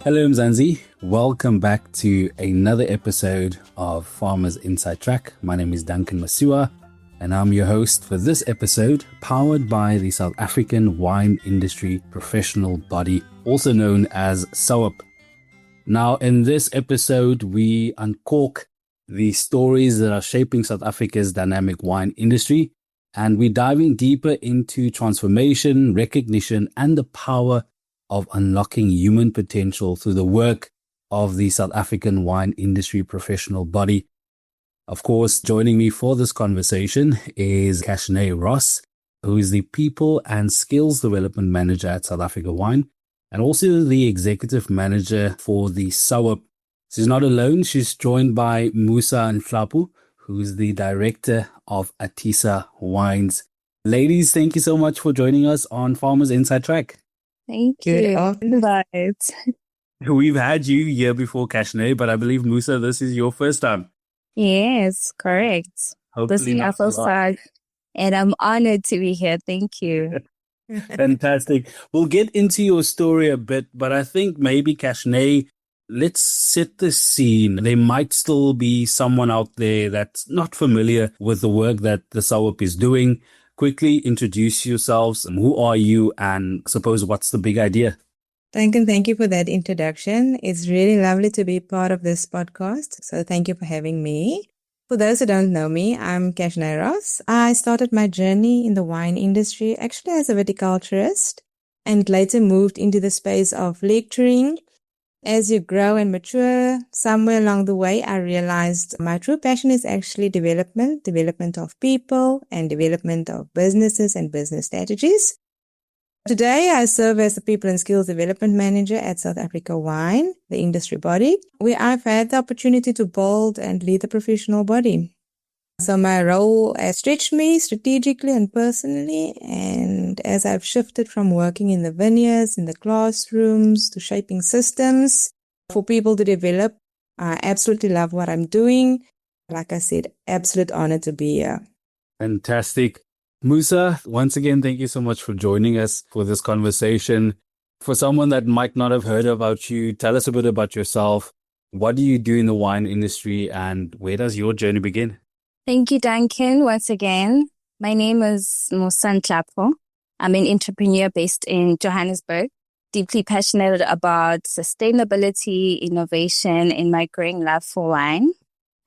Hello Mzansi, welcome back to another episode of Farmers Inside Track. My name is Duncan Masua and I'm your host for this episode, powered by the South African Wine Industry Professional Body, also known as SAWIPB. Now in this episode, we uncork the stories that are shaping South Africa's dynamic wine industry, and we're diving deeper into transformation, recognition, and the power of unlocking human potential through the work of the South African Wine Industry Professional Body. Of course, joining me for this conversation is Kachné Ross, who is the People and Skills Development Manager at South Africa Wine, and also the Executive Manager for the SAWIPB. She's not alone. She's joined by Musa Nhlapo, who's the Director of Adisa Wines. Ladies, thank you so much for joining us on Farmers Inside Track. Thank you for the invite. We've had you here before, Kachné, but I believe, Musa, this is your first time. Yes, correct. Hopefully this is my first time, and I'm honored to be here. Thank you. Fantastic. We'll get into your story a bit, but I think maybe, Kachné, let's set the scene. There might still be someone out there that's not familiar with the work that the SAWIPB is doing. Quickly introduce yourselves. Who are you? And suppose what's the big idea? Duncan, thank you for that introduction. It's really lovely to be part of this podcast. So thank you for having me. For those who don't know me, I'm Kachné Ross. I started my journey in the wine industry actually as a viticulturist and later moved into the space of lecturing. As you grow and mature, somewhere along the way, I realized my true passion is actually development of people and development of businesses and business strategies. Today, I serve as the People and Skills Development Manager at South Africa Wine, the industry body, where I've had the opportunity to build and lead the professional body. So my role has stretched me strategically and personally, and as I've shifted from working in the vineyards, in the classrooms, to shaping systems for people to develop, I absolutely love what I'm doing. Like I said, absolute honor to be here. Fantastic. Musa, once again, thank you so much for joining us for this conversation. For someone that might not have heard about you, tell us a bit about yourself. What do you do in the wine industry and where does your journey begin? Thank you, Duncan, once again. My name is Musa Nhlapo. I'm an entrepreneur based in Johannesburg, deeply passionate about sustainability, innovation, and my growing love for wine.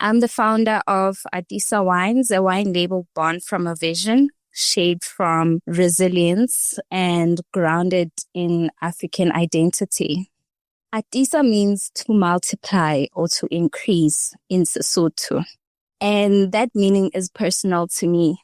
I'm the founder of Adisa Wine, a wine label born from a vision, shaped from resilience and grounded in African identity. Adisa means to multiply or to increase in Sesotho. And that meaning is personal to me.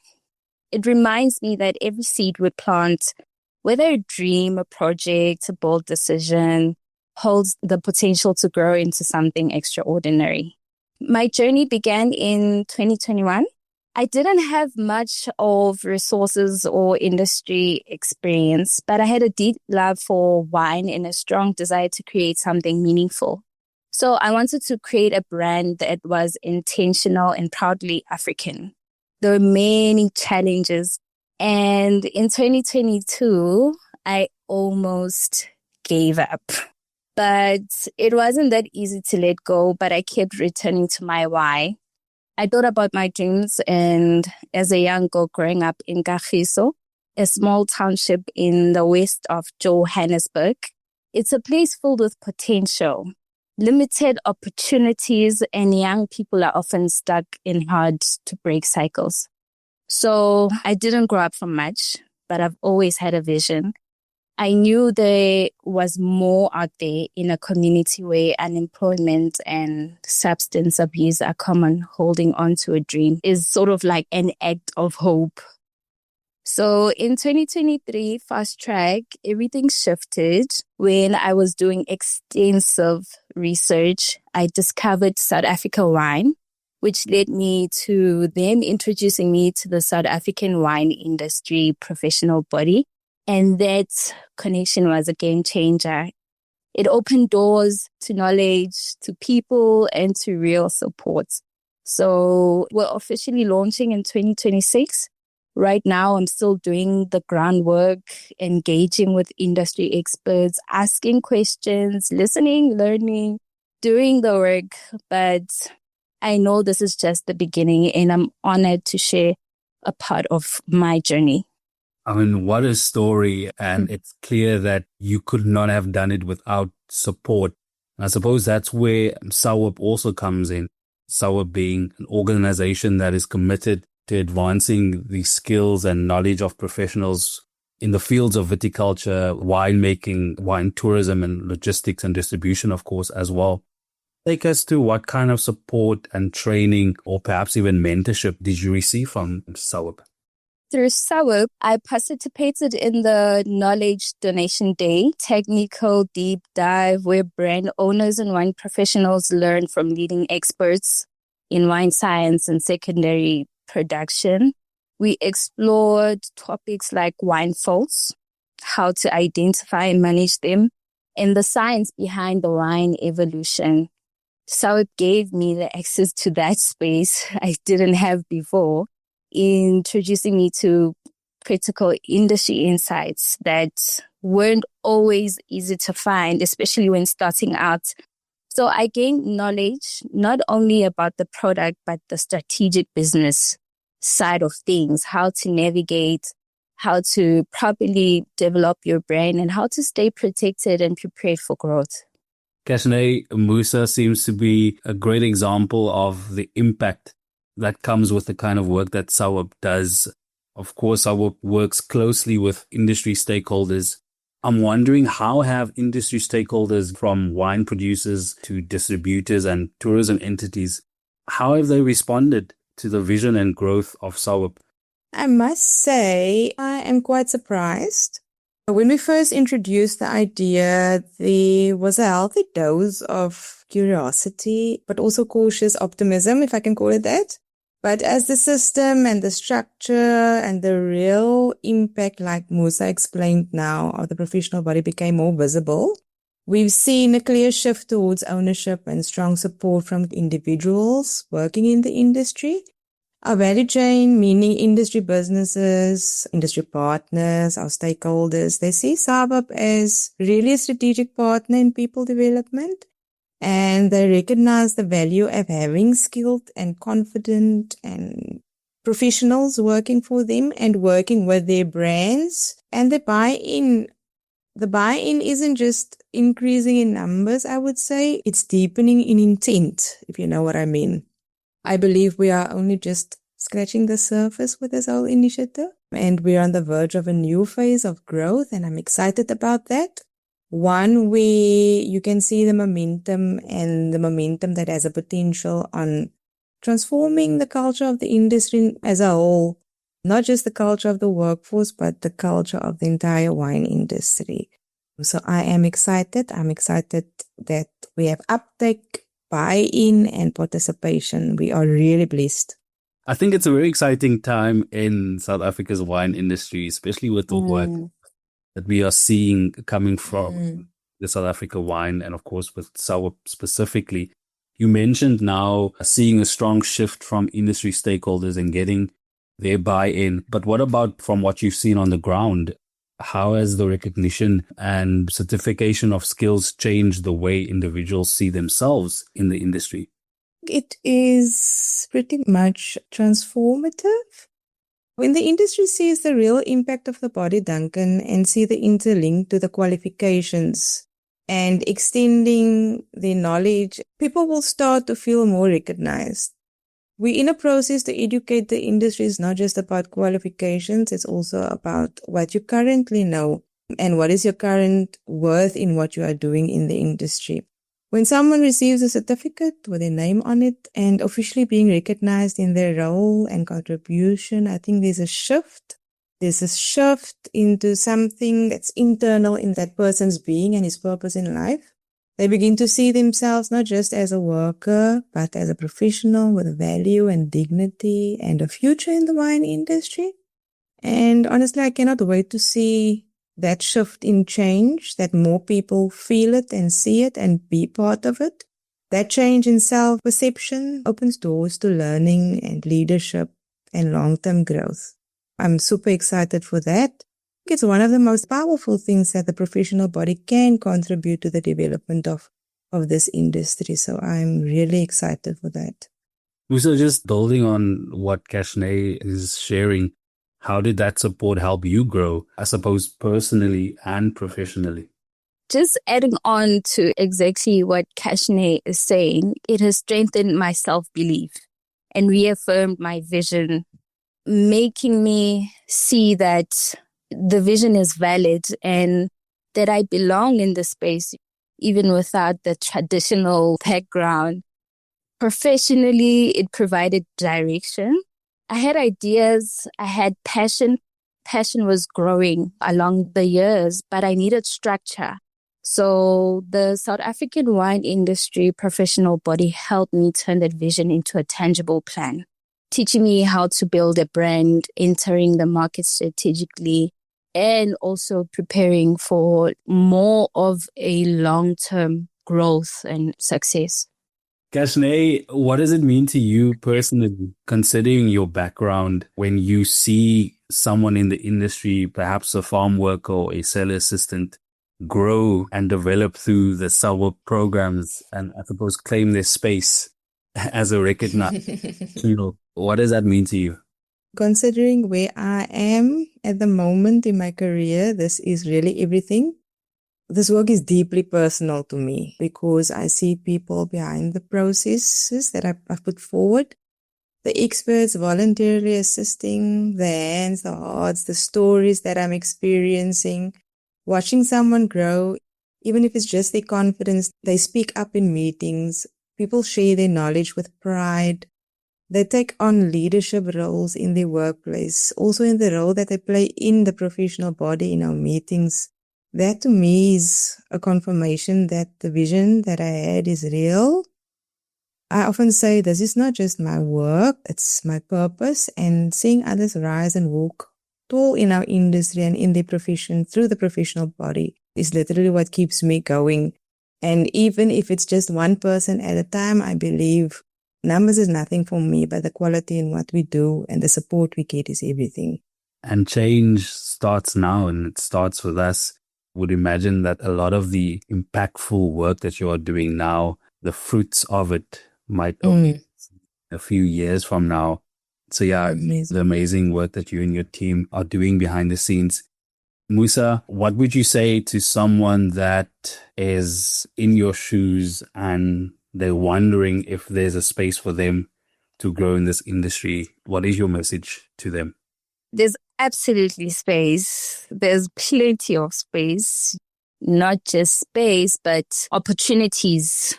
It reminds me that every seed we plant, whether a dream, a project, a bold decision, holds the potential to grow into something extraordinary. My journey began in 2021. I didn't have much of resources or industry experience, but I had a deep love for wine and a strong desire to create something meaningful. So I wanted to create a brand that was intentional and proudly African. There were many challenges. And in 2022, I almost gave up. But it wasn't that easy to let go, but I kept returning to my why. I thought about my dreams, and as a young girl growing up in Kagiso, a small township in the west of Johannesburg, it's a place filled with potential. Limited opportunities, and young people are often stuck in hard-to-break cycles. So I didn't grow up from much, but I've always had a vision. I knew there was more out there in a community where unemployment and substance abuse are common. Holding on to a dream is sort of like an act of hope. So in 2023, fast track, everything shifted when I was doing extensive research. I discovered South Africa Wine, which led me to them introducing me to the South African Wine Industry Professional Body. And that connection was a game changer. It opened doors to knowledge, to people, and to real support. So we're officially launching in 2026. Right now, I'm still doing the groundwork, engaging with industry experts, asking questions, listening, learning, doing the work. But I know this is just the beginning, and I'm honored to share a part of my journey. I mean, what a story. And it's clear that you could not have done it without support. And I suppose that's where SAWIPB also comes in. SAWIPB being an organization that is committed to advancing the skills and knowledge of professionals in the fields of viticulture, winemaking, wine tourism, and logistics and distribution, of course, as well. Take us to what kind of support and training or perhaps even mentorship did you receive from SAWIPB? Through SAWIPB, I participated in the Knowledge Donation Day technical deep dive where brand owners and wine professionals learn from leading experts in wine science and secondary production. We explored topics like wine faults, how to identify and manage them, and the science behind the wine evolution. SAWIPB gave me the access to that space I didn't have before, introducing me to critical industry insights that weren't always easy to find, especially when starting out. So I gained knowledge not only about the product, but the strategic business side of things, how to navigate, how to properly develop your brand, and how to stay protected and prepared for growth. Kachné, Musa seems to be a great example of the impact that comes with the kind of work that SAWIPB does. Of course, SAWIPB works closely with industry stakeholders. I'm wondering, how have industry stakeholders from wine producers to distributors and tourism entities, how have they responded to the vision and growth of SAWIPB? I must say, I am quite surprised. When we first introduced the idea, there was a healthy dose of curiosity, but also cautious optimism, if I can call it that. But as the system and the structure and the real impact, like Musa explained now, of the professional body became more visible, we've seen a clear shift towards ownership and strong support from individuals working in the industry. Our value chain, meaning industry businesses, industry partners, our stakeholders, they see SAWIPB as really a strategic partner in people development. And they recognize the value of having skilled and confident and professionals working for them and working with their brands. And the buy-in isn't just increasing in numbers, I would say. It's deepening in intent, if you know what I mean. I believe we are only just scratching the surface with this whole initiative. And we're on the verge of a new phase of growth, and I'm excited about that. One where you can see the momentum that has a potential on transforming the culture of the industry as a whole, not just the culture of the workforce, but the culture of the entire wine industry. So I am excited. I'm excited that we have uptake, buy-in, and participation. We are really blessed. I think it's a very exciting time in South Africa's wine industry, especially with the work that we are seeing coming from the South Africa wine and, of course, with SAWIPB specifically. You mentioned now seeing a strong shift from industry stakeholders and getting their buy-in. But what about from what you've seen on the ground? How has the recognition and certification of skills changed the way individuals see themselves in the industry? It is pretty much transformative. When the industry sees the real impact of the body, Duncan, and see the interlink to the qualifications and extending their knowledge, people will start to feel more recognized. We're in a process to educate the industry. It's not just about qualifications. It's also about what you currently know and what is your current worth in what you are doing in the industry. When someone receives a certificate with their name on it and officially being recognized in their role and contribution, I think there's a shift. There's a shift into something that's internal in that person's being and his purpose in life. They begin to see themselves not just as a worker, but as a professional with value and dignity and a future in the wine industry. And honestly, I cannot wait to see that shift in change, that more people feel it and see it and be part of it. That change in self-perception opens doors to learning and leadership and long-term growth. I'm super excited for that. It's one of the most powerful things that the professional body can contribute to the development of this industry. So I'm really excited for that. Musa, just building on what Kachné is sharing, how did that support help you grow, I suppose, personally and professionally? Just adding on to exactly what Kachné is saying, it has strengthened my self-belief and reaffirmed my vision, making me see that the vision is valid and that I belong in the space, even without the traditional background. Professionally, it provided direction. I had ideas, I had passion. Passion was growing along the years, but I needed structure. So the South African wine industry professional body helped me turn that vision into a tangible plan, teaching me how to build a brand, entering the market strategically, and also preparing for more of a long-term growth and success. Kachné, what does it mean to you personally, considering your background, when you see someone in the industry, perhaps a farm worker or a seller assistant, grow and develop through the SAWIPB programs and, I suppose, claim their space as a recognized, what does that mean to you? Considering where I am at the moment in my career, this is really everything. This work is deeply personal to me because I see people behind the processes that I've put forward, the experts voluntarily assisting, the hands, the hearts, the stories that I'm experiencing, watching someone grow, even if it's just their confidence. They speak up in meetings, people share their knowledge with pride. They take on leadership roles in their workplace, also in the role that they play in the professional body in our meetings. That to me is a confirmation that the vision that I had is real. I often say this is not just my work, it's my purpose, and seeing others rise and walk tall in our industry and in their profession through the professional body is literally what keeps me going. And even if it's just one person at a time, I believe numbers is nothing for me, but the quality in what we do and the support we get is everything. And change starts now, and it starts with us. Would imagine that a lot of the impactful work that you are doing now, the fruits of it might be a few years from now. So yeah, the amazing work that you and your team are doing behind the scenes. Musa, what would you say to someone that is in your shoes and they're wondering if there's a space for them to grow in this industry? What is your message to them? There's absolutely space. There's plenty of space, not just space, but opportunities.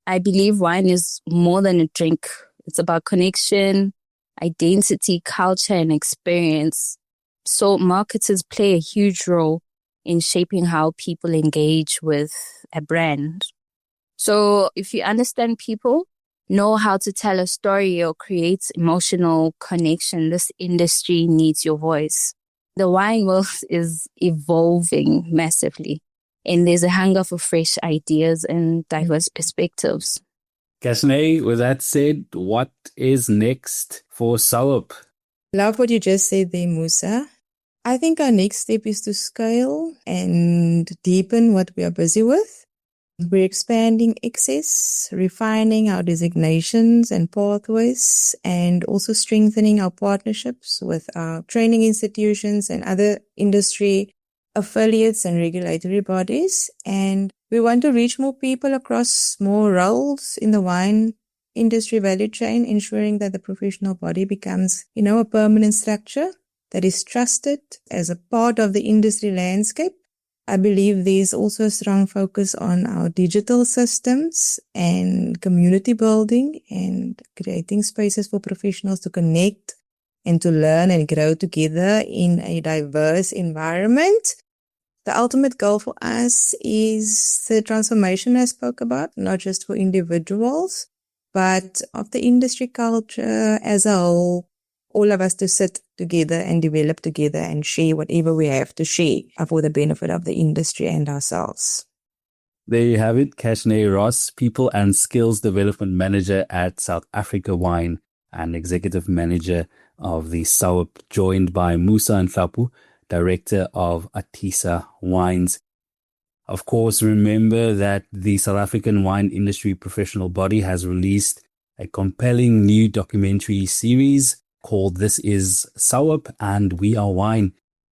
I believe wine is more than a drink. It's about connection, identity, culture, and experience. So marketers play a huge role in shaping how people engage with a brand. So if you understand people, know how to tell a story or create emotional connection, this industry needs your voice. The wine world is evolving massively, and there's a hunger for fresh ideas and diverse perspectives. Kachné, with that said, what is next for SAWIPB? Love what you just said there, Musa. I think our next step is to scale and deepen what we are busy with. We're expanding access, refining our designations and pathways, and also strengthening our partnerships with our training institutions and other industry affiliates and regulatory bodies. And we want to reach more people across more roles in the wine industry value chain, ensuring that the professional body becomes, a permanent structure that is trusted as a part of the industry landscape. I believe there's also a strong focus on our digital systems and community building and creating spaces for professionals to connect and to learn and grow together in a diverse environment. The ultimate goal for us is the transformation I spoke about, not just for individuals, but of the industry culture as a whole. All of us to sit together and develop together and share whatever we have to share for the benefit of the industry and ourselves. There you have it, Kachné Ross, People and Skills Development Manager at South Africa Wine and Executive Manager of the SAWIPB, joined by Musa Nhlapo, Director of Adisa Wines. Of course, remember that the South African wine industry professional body has released a compelling new documentary series called This is SAWIPB and We Are Wine.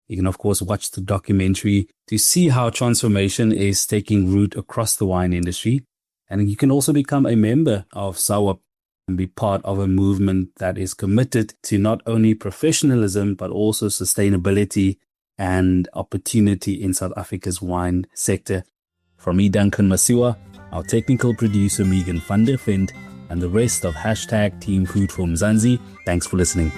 You can, of course, watch the documentary to see how transformation is taking root across the wine industry. And you can also become a member of SAWIPB and be part of a movement that is committed to not only professionalism, but also sustainability and opportunity in South Africa's wine sector. From me, Duncan Masiwa, our technical producer, Megan van der Vent, and the rest of #Team Food for Mzansi, thanks for listening.